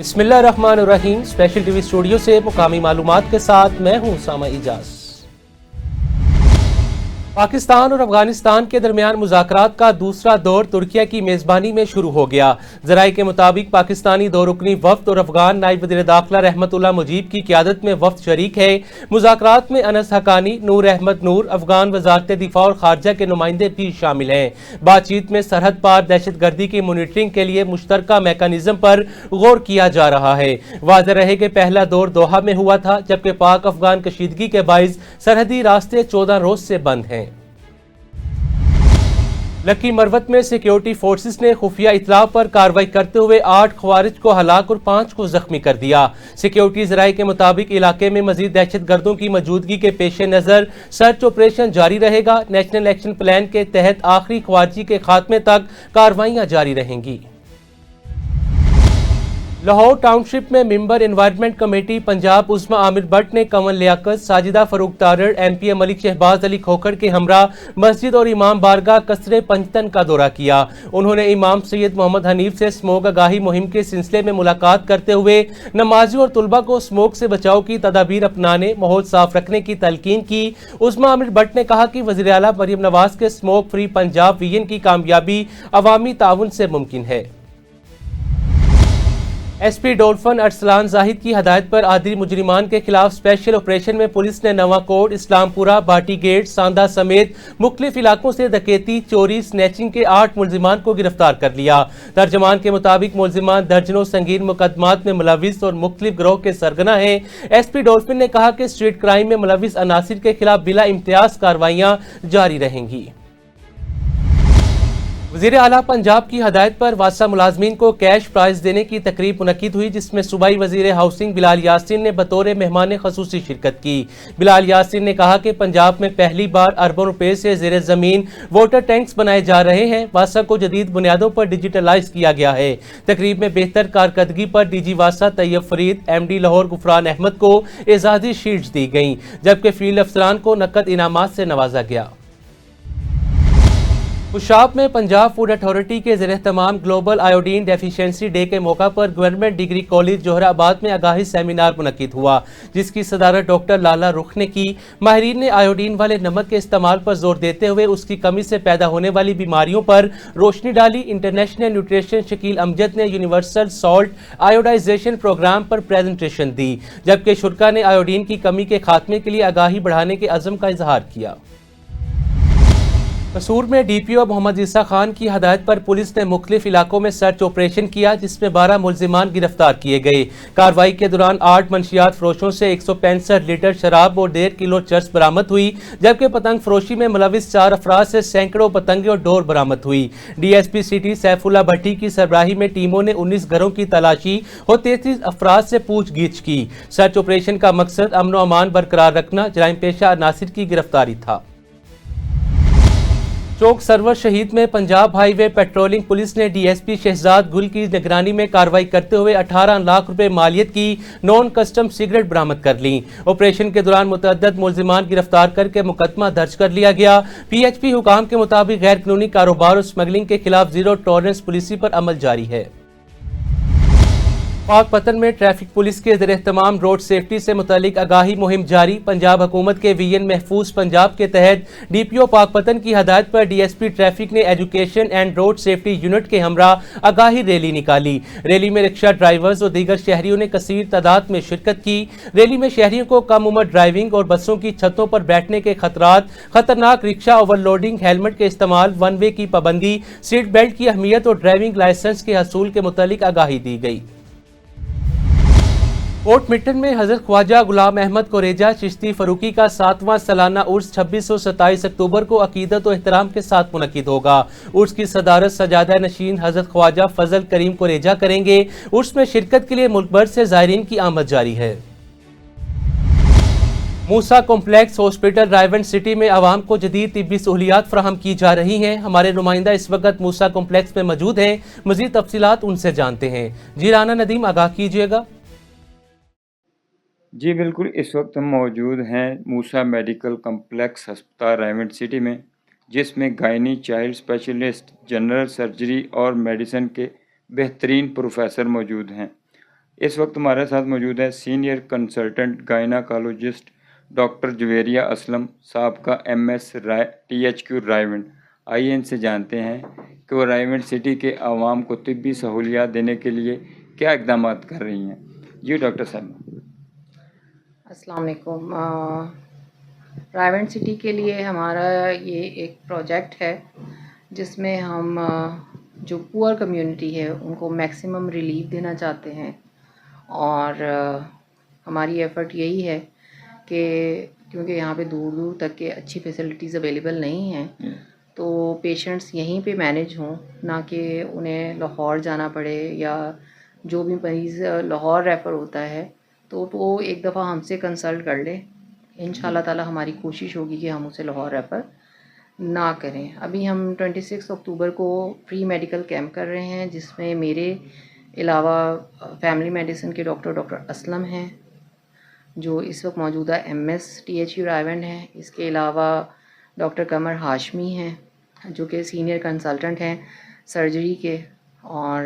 بسم اللہ الرحمن الرحیم۔ اسپیشل ٹی وی اسٹوڈیو سے مقامی معلومات کے ساتھ میں ہوں اسامہ اجاز۔ پاکستان اور افغانستان کے درمیان مذاکرات کا دوسرا دور ترکیہ کی میزبانی میں شروع ہو گیا۔ ذرائع کے مطابق پاکستانی دو رکنی وفد اور افغان نائب وزیر داخلہ رحمت اللہ مجیب کی قیادت میں وفد شریک ہے۔ مذاکرات میں انس حقانی، نور احمد نور، افغان وزارت دفاع اور خارجہ کے نمائندے بھی شامل ہیں۔ بات چیت میں سرحد پار دہشت گردی کی مانیٹرنگ کے لیے مشترکہ میکانزم پر غور کیا جا رہا ہے۔ واضح رہے کہ پہلا دور دوحہ میں ہوا تھا، جبکہ پاک افغان کشیدگی کے باعث سرحدی راستے 14 روز سے بند ہیں۔ لکی مروت میں سیکیورٹی فورسز نے خفیہ اطلاع پر کارروائی کرتے ہوئے 8 خوارج کو ہلاک اور 5 کو زخمی کر دیا۔ سیکیورٹی ذرائع کے مطابق علاقے میں مزید دہشت گردوں کی موجودگی کے پیش نظر سرچ آپریشن جاری رہے گا۔ نیشنل ایکشن پلان کے تحت آخری خوارجی کے خاتمے تک کارروائیاں جاری رہیں گی۔ لاہور ٹاؤن شپ میں member environment committee Punjab Uzma Amir Butt نے Kanwal Liaquat, Sajida Farrukh Tarar, M P A Malik Shahbaz Ali Khokhar کے ہمراہ مسجد اور امام بارگاہ قصر پنجتن کا دورہ کیا۔ انہوں نے امام سید محمد حنیف سے اسموگ آگاہی مہم کے سلسلے میں ملاقات کرتے ہوئے نمازیوں اور طلباء کو اسموگ سے بچاؤ کی تدابیر اپنانے، ماحول صاف رکھنے کی تلقین کی۔ عظمی عامر بٹ نے کہا کہ وزیر اعلیٰ مریم نواز کے اسموگ فری پنجاب ویژن کی کامیابی عوامی تعاون سے ممکن ہے۔ ایس پی ڈولفن ارسلان زاہد کی ہدایت پر عادی مجرمان کے خلاف اسپیشل آپریشن میں پولیس نے نواں کوٹ، اسلام پورہ، باٹی گیٹ، ساندہ سمیت مختلف علاقوں سے ڈکیتی، چوری، سنیچنگ کے 8 ملزمان کو گرفتار کر لیا۔ ترجمان کے مطابق ملزمان درجنوں سنگین مقدمات میں ملوث اور مختلف گروہ کے سرگنا ہیں۔ ایس پی ڈولفن نے کہا کہ اسٹریٹ کرائم میں ملوث عناصر کے خلاف بلا امتیاز کارروائیاں جاری رہیں گی۔ وزیر اعلیٰ پنجاب کی ہدایت پر واسطہ ملازمین کو کیش پرائز دینے کی تقریب منعقد ہوئی، جس میں صوبائی وزیر ہاؤسنگ بلال یاسین نے بطور مہمان خصوصی شرکت کی۔ بلال یاسین نے کہا کہ پنجاب میں پہلی بار اربوں روپے سے زیر زمین واٹر ٹینکس بنائے جا رہے ہیں۔ واسطہ کو جدید بنیادوں پر ڈیجیٹلائز کیا گیا ہے۔ تقریب میں بہتر کارکردگی پر ڈی جی واسطہ طیب فرید، ایم ڈی لاہور غفران احمد کو اعزازی شیلڈز دی گئیں، جبکہ فیلڈ افسران کو نقد انعامات سے نوازا گیا۔ خوشاب میں پنجاب فوڈ اتھارٹی کے زیر اہتمام گلوبل آیوڈین ڈیفیشنسی ڈے کے موقع پر گورنمنٹ ڈگری کالج جوہر آباد میں آگاہی سیمینار منعقد ہوا، جس کی صدارت ڈاکٹر لالا رخ نے کی۔ ماہرین نے آیوڈین والے نمک کے استعمال پر زور دیتے ہوئے اس کی کمی سے پیدا ہونے والی بیماریوں پر روشنی ڈالی۔ انٹرنیشنل نیوٹریشن شکیل امجد نے یونیورسل سالٹ آیوڈائزیشن پروگرام پر پریزنٹیشن دی، جبکہ شرکاء نے آیوڈین کی کمی کے خاتمے کے لیے آگاہی بڑھانے کے عزم کا اظہار کیا۔ قصور میں ڈی پی او محمد عیسیٰ خان کی ہدایت پر پولیس نے مختلف علاقوں میں سرچ آپریشن کیا، جس میں 12 ملزمان گرفتار کیے گئے۔ کارروائی کے دوران 8 منشیات فروشوں سے 165 لیٹر شراب اور 1.5 کلو چرس برآمد ہوئی، جبکہ پتنگ فروشی میں ملوث 4 افراد سے سینکڑوں پتنگیں اور ڈور برآمد ہوئی۔ D S P city Saifullah Bhatti کی سربراہی میں ٹیموں نے 19 گھروں کی تلاشی اور 33 افراد سے پوچھ گچھ کی۔ سرچ آپریشن کا مقصد امن و امان برقرار رکھنا، جرائم پیشہ عناصر کی گرفتاری تھا۔ چوک سرور شہید میں پنجاب ہائی وے پیٹرولنگ پولیس نے ڈی ایس پی شہزاد گل کی نگرانی میں کارروائی کرتے ہوئے 18 لاکھ روپے مالیت کی نان کسٹم سگریٹ برآمد کر لیں۔ آپریشن کے دوران متعدد ملزمان گرفتار کر کے مقدمہ درج کر لیا گیا۔ پی ایچ پی حکام کے مطابق غیر قانونی کاروبار اور سمگلنگ کے خلاف زیرو ٹالرنس پالیسی پر عمل جاری ہے۔ پاک پتن میں ٹریفک پولیس کے زیر اہتمام روڈ سیفٹی سے متعلق آگاہی مہم جاری۔ پنجاب حکومت کے ویژن محفوظ پنجاب کے تحت ڈی پی او پاک پتن کی ہدایت پر ڈی ایس پی ٹریفک نے education and road safety unit کے ہمراہ آگاہی ریلی نکالی۔ ریلی میں رکشہ ڈرائیورز اور دیگر شہریوں نے کثیر تعداد میں شرکت کی۔ ریلی میں شہریوں کو کم عمر ڈرائیونگ اور بسوں کی چھتوں پر بیٹھنے کے خطرات، خطرناک رکشہ اوور لوڈنگ، ہیلمٹ کے استعمال، ون وے کی پابندی، سیٹ بیلٹ کی اہمیت اور ڈرائیونگ لائسنس کے حصول کے متعلق آگاہی دی گئی۔ کوٹ مٹن میں حضرت خواجہ غلام احمد کوریجہ چشتی فروکی کا 7واں سالانہ عرس 2627 اکتوبر کو عقیدت و احترام کے ساتھ منعقد ہوگا۔ عرس کی صدارت سجادہ نشین حضرت خواجہ فضل کریم کوریجہ کریں گے۔ عرس میں شرکت کے لیے ملک بھر سے زائرین کی آمد جاری ہے۔ موسیٰ کمپلیکس ہاسپٹل رائیونڈ سٹی میں عوام کو جدید طبی سہولیات فراہم کی جا رہی ہیں۔ ہمارے نمائندہ اس وقت موسیٰ کمپلیکس میں موجود ہیں، مزید تفصیلات ان سے جانتے ہیں۔ جی رانا ندیم آگاہ کیجیے گا۔ جی بالکل، اس وقت ہم موجود ہیں موسیٰ میڈیکل کمپلیکس ہسپتال رائیونڈ سٹی میں، جس میں گائنی، چائلڈ اسپیشلسٹ، جنرل سرجری اور میڈیسن کے بہترین پروفیسر موجود ہیں۔ اس وقت ہمارے ساتھ موجود ہے senior consultant gynaecologist doctor Javeria Aslam صاحب کا MS THQ رائیونڈ. آئیے ان سے جانتے ہیں کہ وہ رائیونڈ سٹی کے عوام کو طبی سہولیات دینے کے لیے کیا اقدامات کر رہی ہیں. جی ڈاکٹر صاحب. السلام علیکم. رائیونڈ سٹی کے لیے ہمارا یہ ایک پروجیکٹ ہے جس میں ہم جو پور کمیونٹی ہے ان کو میکسیمم ریلیف دینا چاہتے ہیں، اور ہماری ایفرٹ یہی ہے کہ کیونکہ یہاں پہ دور دور تک کے اچھی فیسلٹیز اویلیبل نہیں ہیں تو پیشنٹس یہیں پہ مینیج ہوں، نہ کہ انہیں لاہور جانا پڑے، یا جو بھی مریض لاہور ریفر ہوتا ہے تو وہ ایک دفعہ ہم سے کنسلٹ کر لے. ان شاء اللہ تعالیٰ ہماری کوشش ہوگی کہ ہم اسے لاہور ریفر نہ کریں. ابھی ہم 26 اکتوبر کو فری میڈیکل کیمپ کر رہے ہیں جس میں میرے علاوہ فیملی میڈیسن کے ڈاکٹر اسلم ہیں جو اس وقت موجودہ MS THQ رائیونڈ ہیں. اس کے علاوہ ڈاکٹر قمر ہاشمی ہیں جو کہ سینئر کنسلٹنٹ ہیں سرجری کے، اور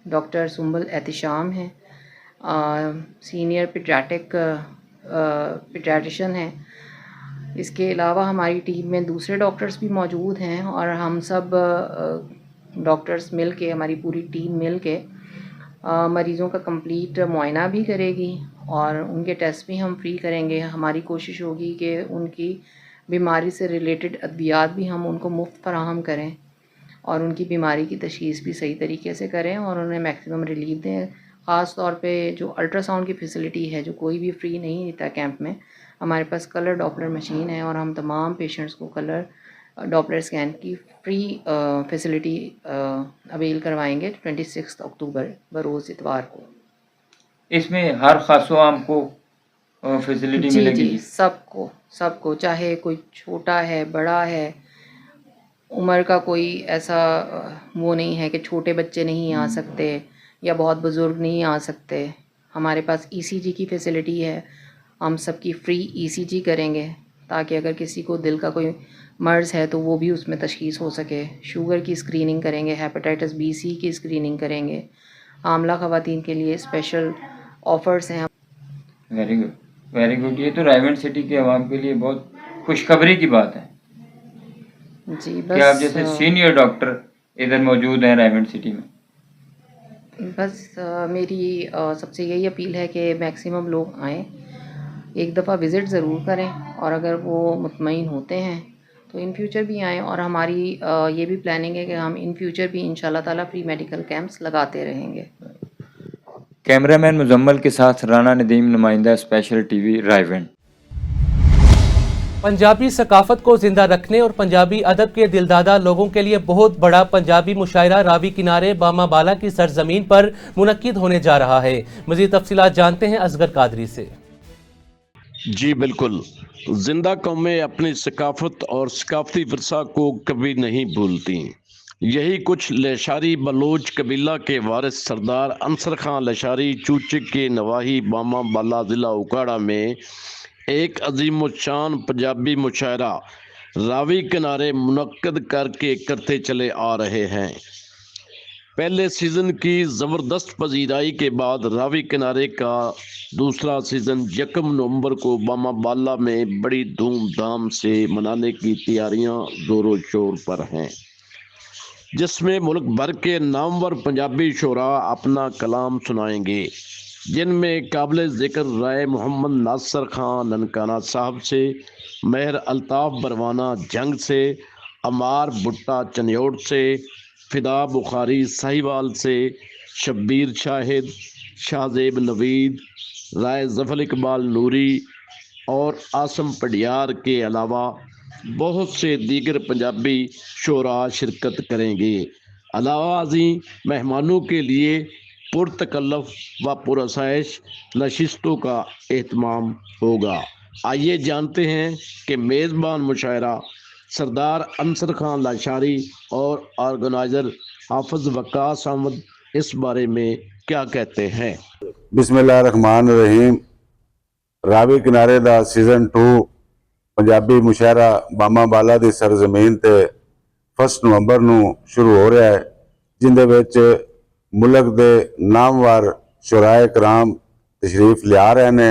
ڈاکٹر سنبل احتشام ہیں سینئر پیڈیاٹریشین ہیں. اس کے علاوہ ہماری ٹیم میں دوسرے ڈاکٹرز بھی موجود ہیں، اور ہم سب ڈاکٹرز مل کے، ہماری پوری ٹیم مل کے مریضوں کا کمپلیٹ معائنہ بھی کرے گی اور ان کے ٹیسٹ بھی ہم فری کریں گے. ہماری کوشش ہوگی کہ ان کی بیماری سے ریلیٹڈ ادویات بھی ہم ان کو مفت فراہم کریں اور ان کی بیماری کی تشخیص بھی صحیح طریقے سے کریں اور انہیں میکسیمم ریلیف دیں. خاص طور پہ جو الٹرا ساؤنڈ کی فیسلٹی ہے جو کوئی بھی فری نہیں دیتا کیمپ میں، ہمارے پاس کلر ڈاپلر مشین ہے اور ہم تمام پیشنٹس کو کلر ڈاپلر اسکین کی فری فیسلٹی اویل کروائیں گے 26 اکتوبر بروز اتوار کو. اس میں ہر خاص و عام کو فیسلٹی ملے گی؟ جی سب کو چاہے کوئی چھوٹا ہے بڑا ہے، عمر کا کوئی ایسا وہ نہیں ہے کہ چھوٹے بچے نہیں آ سکتے یا بہت بزرگ نہیں آ سکتے. ہمارے پاس ECG کی فیسلٹی ہے، ہم سب کی فری ECG کریں گے تاکہ اگر کسی کو دل کا کوئی مرض ہے تو وہ بھی اس میں تشخیص ہو سکے. شوگر کی اسکریننگ کریں گے، ہیپاٹائٹس B/C کی اسکریننگ کریں گے. حاملہ خواتین کے لیے اسپیشل آفرز ہیں. Very good. یہ تو رائیونڈ سٹی کے عوام کے لیے بہت خوشخبری کی بات ہے جی کہ آپ جیسے سینئر ڈاکٹر ادھر موجود ہیں رائیونڈ سٹی میں. بس میری سب سے یہی اپیل ہے کہ میکسیمم لوگ آئیں، ایک دفعہ وزٹ ضرور کریں، اور اگر وہ مطمئن ہوتے ہیں تو ان فیوچر بھی آئیں. اور ہماری یہ بھی پلاننگ ہے کہ ہم ان فیوچر بھی ان شاء اللہ تعالیٰ فری میڈیکل کیمپس لگاتے رہیں گے. کیمرہ مین مزمل کے ساتھ رانا ندیم، نمائندہ اسپیشل TV رائیونڈ. پنجابی ثقافت کو زندہ رکھنے اور پنجابی ادب کے دلدادہ لوگوں کے لیے بہت بڑا پنجابی مشاعرہ راوی کنارے باما بالا کی سرزمین پر منعقد ہونے جا رہا ہے. مزید تفصیلات جانتے ہیں اصغر قادری سے. جی بالکل. زندہ قومیں اپنی ثقافت اور ثقافتی ورثہ کو کبھی نہیں بھولتی. یہی کچھ لشاری بلوچ قبیلہ کے وارث سردار انصر خان لشاری چوچک کے نواحی باما بالا ضلع اوکاڑا میں ایک عظیم الشان پنجابی مشاعرہ راوی کنارے منعقد کر کے کرتے چلے آ رہے ہیں. پہلے سیزن کی زبردست پذیرائی کے بعد راوی کنارے کا دوسرا سیزن 1 نومبر کو باما بالا میں بڑی دھوم دھام سے منانے کی تیاریاں زور و شور پر ہیں، جس میں ملک بھر کے نامور پنجابی شعراء اپنا کلام سنائیں گے، جن میں قابل ذکر رائے محمد ناصر خان ننکانہ صاحب سے، مہر الطاف بروانہ جنگ سے، عمار بھٹا چنیوٹ سے، فدا بخاری ساہیوال سے، شبیر شاہد، شاہزیب نوید، رائے ظفر اقبال نوری اور آسم پڈیار کے علاوہ بہت سے دیگر پنجابی شعراء شرکت کریں گے. علاوہ ازیں مہمانوں کے لیے پرتکلف و پرآسائش نشستوں کا اہتمام ہوگا. آئیے جانتے ہیں کہ میزبان مشاعرہ سردار انصر خان لاشاری اور آرگنائزر حافظ وقاص احمد اس بارے میں کیا کہتے ہیں. بسم اللہ الرحمن الرحیم. راوی کنارے دا سیزن 2 پنجابی مشاعرہ باما بالا دی سرزمین تے 1 نومبر نو شروع ہو رہا ہے، جن دے وچ ملک دے نامور ਸ਼ੁਰਾਏ ਕਰਾਮ ਤਸ਼ਰੀਫ ਲਿਆ ਰਹੇ ਨੇ।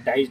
2.5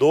2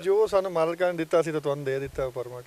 ਜੋ ਸਾਨੂੰ ਮਾਲਕਾਂ ਨੇ ਦਿੱਤਾ ਸੀ ਤਾਂ ਤੁਹਾਨੂੰ ਦੇ ਦਿੱਤਾ ਪਰਮਿਟ।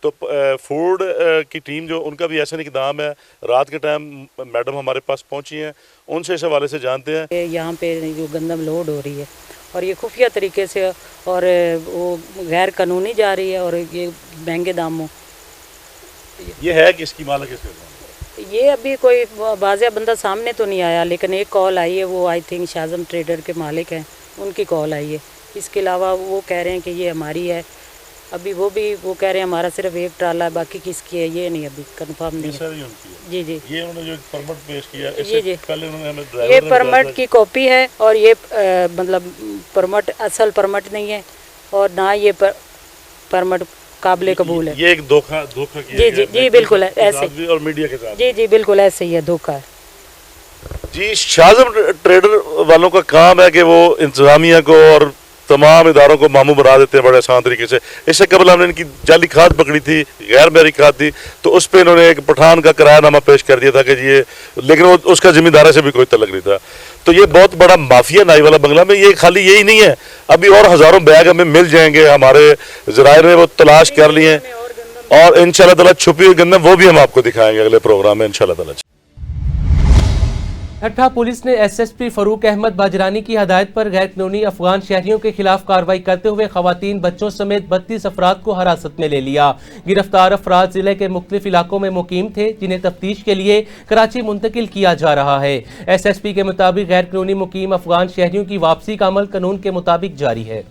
تو فوڈ کی ٹیم جو ان کا بھی ایسا اقدام ہے، رات کے ٹائم میڈم ہمارے پاس پہنچی ہیں، ان سے اس حوالے سے جانتے ہیں۔ یہاں پہ جو گندم لوڈ ہو رہی ہے اور یہ خفیہ طریقے سے اور وہ غیر قانونی جا رہی ہے اور یہ مہنگے داموں، یہ ہے کہ اس کی مالک اس کے یہ ابھی کوئی واضح بندہ سامنے تو نہیں آیا، لیکن ایک کال آئی ہے، وہ آئی تھنک شازم ٹریڈر کے مالک ہیں، ان کی کال آئی ہے۔ اس کے علاوہ وہ کہہ رہے ہیں کہ یہ ہماری ہے، ابھی وہ کہہ رہے ہیں ہمارا صرف ایک ٹرالا ہے، باقی کس کی ہے یہ نہیں ابھی کنفرم نہیں ہے۔ جی جی یہ انہوں نے جو پرمٹ پیش کیا، جی جی پہلے انہوں نے ہمیں یہ ڈرائیور پرمٹ کی کاپی ہے اور یہ مطلب پرمٹ اصل پرمٹ نہیں ہے اور نہ یہ پرمٹ قابل قبول ہے۔ یہ ایک دھوکہ جی جی جی بالکل ایسے اور میڈیا کے ساتھ جی جی بالکل ایسے ہی ہے، دھوکہ ہے۔ جی شازم ٹریڈر والوں کا کام ہے کہ وہ انتظامیہ کو اور تمام اداروں کو ماموں بنا دیتے ہیں بڑے آسان طریقے سے۔ اس سے قبل ہم نے ان کی جعلی کھاد پکڑی تھی، غیر معیاری کھاد تھی، تو اس پہ انہوں نے ایک پٹھان کا کرایہ نامہ پیش کر دیا تھا کہ یہ، لیکن وہ اس کا ذمہ داروں سے بھی کوئی تعلق نہیں تھا۔ تو یہ بہت بڑا مافیا نائی والا بنگلہ میں، یہ خالی یہی نہیں ہے، ابھی اور ہزاروں بیگ ہمیں مل جائیں گے، ہمارے ذرائع نے وہ تلاش کر لیے ہیں، اور انشاءاللہ تعالیٰ چھپی ہوئی گندم وہ بھی ہم آپ کو دکھائیں گے اگلے پروگرام میں انشاءاللہ تعالیٰ۔ ٹھٹھہ پولیس نے ایس ایس پی فاروق احمد باجرانی کی ہدایت پر غیر قانونی افغان شہریوں کے خلاف کارروائی کرتے ہوئے خواتین، بچوں سمیت 32 افراد کو حراست میں لے لیا۔ گرفتار افراد ضلع کے مختلف علاقوں میں مقیم تھے، جنہیں تفتیش کے لیے کراچی منتقل کیا جا رہا ہے۔ ایس ایس پی کے مطابق غیر قانونی مقیم افغان شہریوں کی واپسی کا عمل قانون کے مطابق جاری ہے۔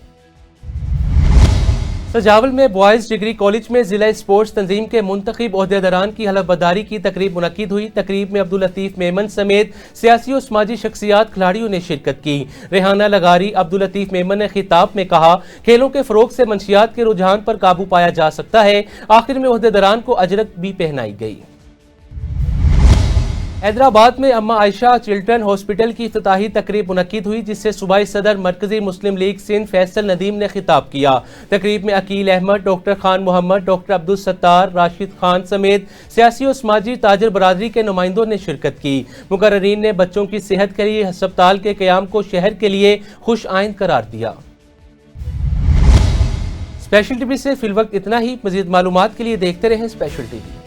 سجاول میں بوائز ڈگری کالج میں ضلع اسپورٹس تنظیم کے منتخب عہدیداران کی حلف برداری کی تقریب منعقد ہوئی۔ تقریب میں عبداللطیف میمن سمیت سیاسی و سماجی شخصیات کھلاڑیوں نے شرکت کی۔ ریحانہ لغاری عبداللطیف میمن نے خطاب میں کہا، کھیلوں کے فروغ سے منشیات کے رجحان پر قابو پایا جا سکتا ہے۔ آخر میں عہدیداران کو اجرت بھی پہنائی گئی۔ حیدرآباد میں اما عائشہ چلڈرن ہاسپٹل کی افتتاحی تقریب منعقد ہوئی، جس سے صوبائی صدر مرکزی مسلم لیگ سندھ فیصل ندیم نے خطاب کیا۔ تقریب میں عقیل احمد، ڈاکٹر خان محمد، ڈاکٹر عبدالستار، راشد خان سمیت سیاسی و سماجی تاجر برادری کے نمائندوں نے شرکت کی۔ مقررین نے بچوں کی صحت کے لیے ہسپتال کے قیام کو شہر کے لیے خوش آئند قرار دیا۔ اسپیشل ٹی وی سے فی الوقت اتنا ہی۔ مزید معلومات کے لیے دیکھتے رہیں اسپیشل ٹی وی۔